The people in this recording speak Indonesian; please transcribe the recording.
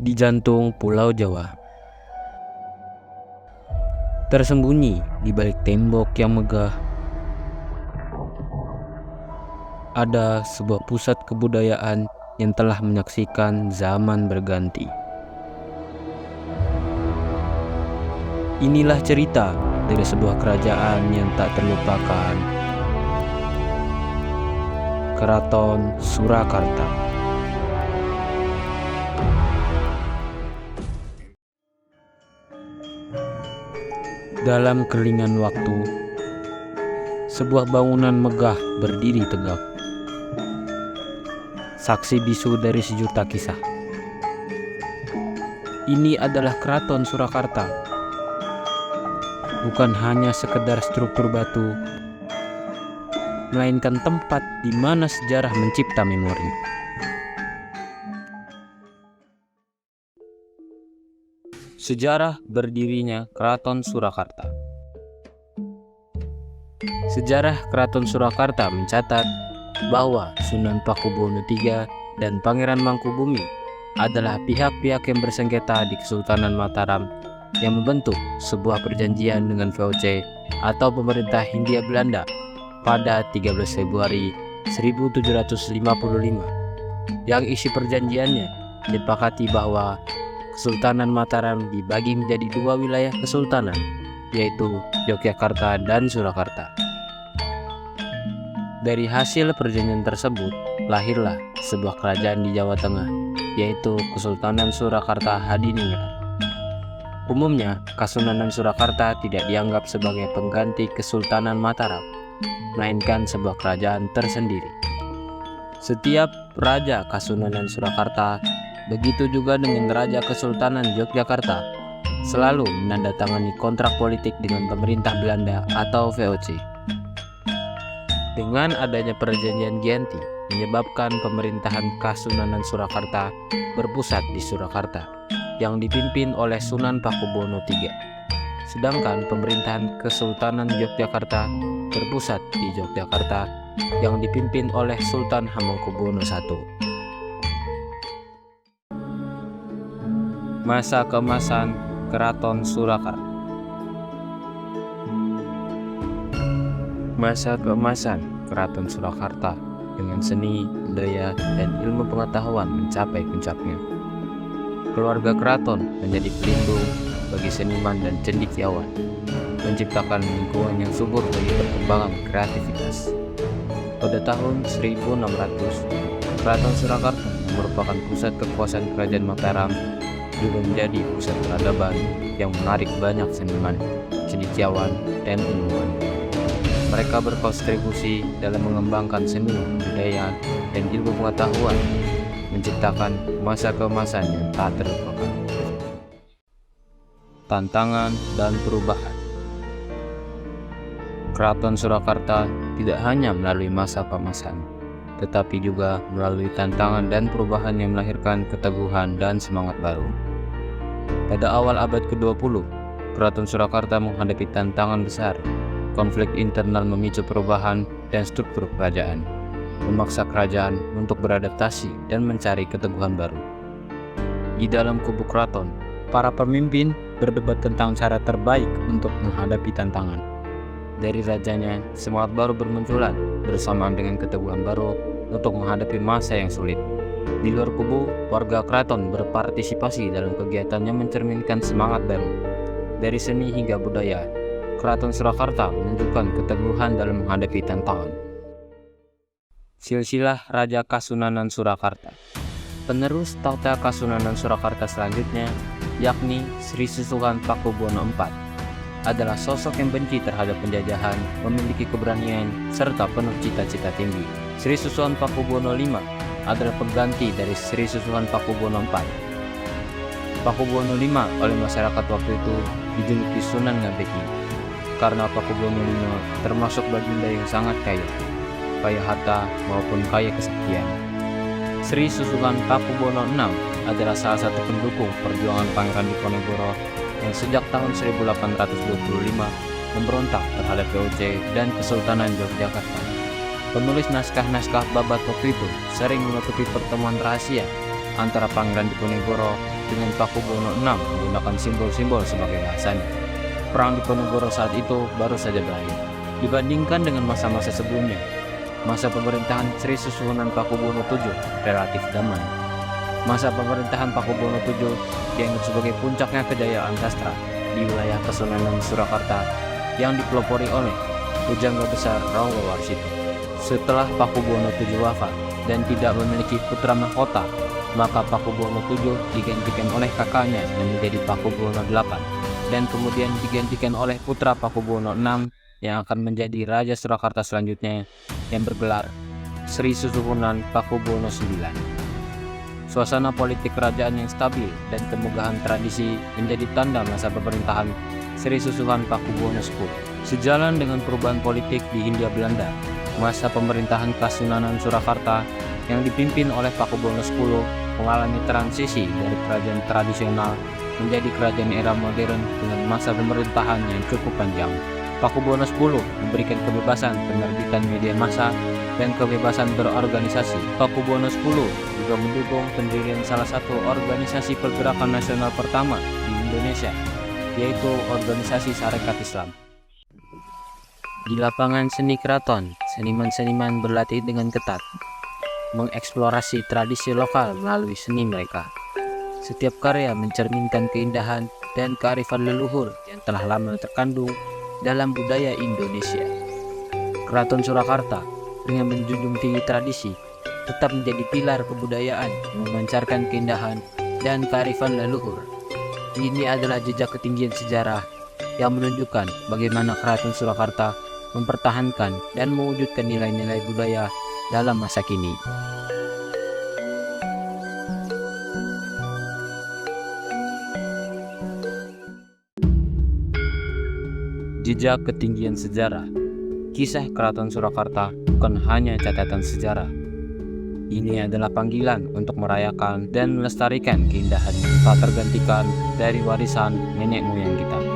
di jantung Pulau Jawa. Tersembunyi di balik tembok yang megah, ada sebuah pusat kebudayaan yang telah menyaksikan zaman berganti. Inilah cerita dari sebuah kerajaan yang tak terlupakan, Keraton Surakarta. Dalam kerlingan waktu, sebuah bangunan megah berdiri tegak, saksi bisu dari sejuta kisah. Ini adalah Keraton Surakarta, bukan hanya sekedar struktur batu, melainkan tempat di mana sejarah mencipta memori. Sejarah berdirinya Keraton Surakarta. Sejarah Keraton Surakarta mencatat bahwa Sunan Pakubuwono III dan Pangeran Mangkubumi adalah pihak-pihak yang bersengketa di Kesultanan Mataram yang membentuk sebuah perjanjian dengan VOC atau pemerintah Hindia Belanda pada 13 Februari 1755 yang isi perjanjiannya disepakati bahwa Kesultanan Mataram dibagi menjadi dua wilayah kesultanan, yaitu Yogyakarta dan Surakarta. Dari hasil perjanjian tersebut, lahirlah sebuah kerajaan di Jawa Tengah, yaitu Kesultanan Surakarta Hadiningrat. Umumnya, Kasunanan Surakarta tidak dianggap sebagai pengganti Kesultanan Mataram, melainkan sebuah kerajaan tersendiri. Setiap Raja Kasunanan Surakarta, begitu juga dengan Raja Kesultanan Yogyakarta, selalu menandatangani kontrak politik dengan pemerintah Belanda atau VOC. Dengan adanya perjanjian Giyanti, menyebabkan pemerintahan Kasunanan Surakarta berpusat di Surakarta, yang dipimpin oleh Sunan Pakubuwono III. Sedangkan pemerintahan Kesultanan Yogyakarta berpusat di Yogyakarta, yang dipimpin oleh Sultan Hamengkubuwono I. Masa keemasan Keraton Surakarta. Masa keemasan Keraton Surakarta dengan seni, budaya, dan ilmu pengetahuan mencapai puncaknya. Keluarga keraton menjadi pelindung bagi seniman dan cendekiawan, menciptakan lingkungan yang subur bagi perkembangan kreativitas. Pada tahun 1600, Keraton Surakarta merupakan pusat kekuasaan Kerajaan Mataram, juga menjadi pusat peradaban yang menarik banyak seniman, cendekiawan, dan ilmuwan. Mereka berkontribusi dalam mengembangkan seni, budaya, dan ilmu pengetahuan, menciptakan masa keemasan yang tak terlupakan. Tantangan dan perubahan. Keraton Surakarta tidak hanya melalui masa keemasan, tetapi juga melalui tantangan dan perubahan yang melahirkan keteguhan dan semangat baru. Pada awal abad ke-20, Keraton Surakarta menghadapi tantangan besar. Konflik internal memicu perubahan dan struktur kerajaan, memaksa kerajaan untuk beradaptasi dan mencari keteguhan baru. Di dalam kubu keraton, para pemimpin berdebat tentang cara terbaik untuk menghadapi tantangan. Dari rajanya, semangat baru bermunculan bersamaan dengan keteguhan baru untuk menghadapi masa yang sulit. Di luar kubu, warga keraton berpartisipasi dalam kegiatan yang mencerminkan semangat baru. Dari seni hingga budaya, Keraton Surakarta menunjukkan keteguhan dalam menghadapi tantangan. Silsilah Raja Kasunanan Surakarta. Penerus tahta Kasunanan Surakarta selanjutnya, yakni Sri Susuhunan Pakubuwono IV, adalah sosok yang benci terhadap penjajahan, memiliki keberanian, serta penuh cita-cita tinggi. Sri Susuhunan Pakubuwono V adalah pengganti dari Sri Susuhunan Pakubuwono IV. Pakubuwono V oleh masyarakat waktu itu dijuluki Sunan Ngabeki, karena Pakubuwono V termasuk baginda yang sangat kaya harta maupun kaya kesaktian. Sri Susuhunan Pakubuwono VI adalah salah satu pendukung perjuangan Pangeran Diponegoro yang sejak tahun 1825 memberontak terhadap VOC dan Kesultanan Yogyakarta. Penulis naskah-naskah babat waktu itu sering menutupi pertemuan rahasia antara Pangeran Diponegoro dengan Pakubuwono VI menggunakan simbol-simbol sebagai bahasanya. Perang Diponegoro saat itu baru saja berakhir. Dibandingkan dengan masa-masa sebelumnya, masa pemerintahan Sri Susuhunan Pakubuwono VII relatif damai. Masa pemerintahan Pakubuwono VII dianggap sebagai puncaknya kejayaan sastra di wilayah Kesunanan Surakarta yang dipelopori oleh Pujangga Besar Rangga Warsito. Setelah Pakubuwono VII wafat dan tidak memiliki putra mahkota, maka Pakubuwono VII digantikan oleh kakaknya yang menjadi Pakubuwono VIII, dan kemudian digantikan oleh putra Pakubuwono VI yang akan menjadi Raja Surakarta selanjutnya yang bergelar Sri Susuhunan Pakubuwono IX. Suasana politik kerajaan yang stabil dan kemegahan tradisi menjadi tanda masa pemerintahan Sri Susuhunan Pakubuwono X. Sejalan dengan perubahan politik di Hindia Belanda, masa pemerintahan Kasunanan Surakarta yang dipimpin oleh Pakubuwono X mengalami transisi dari kerajaan tradisional menjadi kerajaan era modern dengan masa pemerintahan yang cukup panjang. Pakubuwono X memberikan kebebasan penerbitan media massa dan kebebasan berorganisasi. Pakubuwono X juga mendukung pendirian salah satu organisasi pergerakan nasional pertama di Indonesia, yaitu Organisasi Sarekat Islam. Di lapangan seni keraton, seniman-seniman berlatih dengan ketat, mengeksplorasi tradisi lokal melalui seni mereka. Setiap karya mencerminkan keindahan dan kearifan leluhur yang telah lama terkandung dalam budaya Indonesia. Keraton Surakarta dengan menjunjung tinggi tradisi tetap menjadi pilar kebudayaan yang memancarkan keindahan dan kearifan leluhur. Ini adalah jejak ketinggian sejarah yang menunjukkan bagaimana Keraton Surakarta mempertahankan dan mewujudkan nilai-nilai budaya dalam masa kini. Jejak ketinggian sejarah. Kisah Keraton Surakarta bukan hanya catatan sejarah. Ini adalah panggilan untuk merayakan dan melestarikan keindahan tak tergantikan dari warisan nenek moyang kita.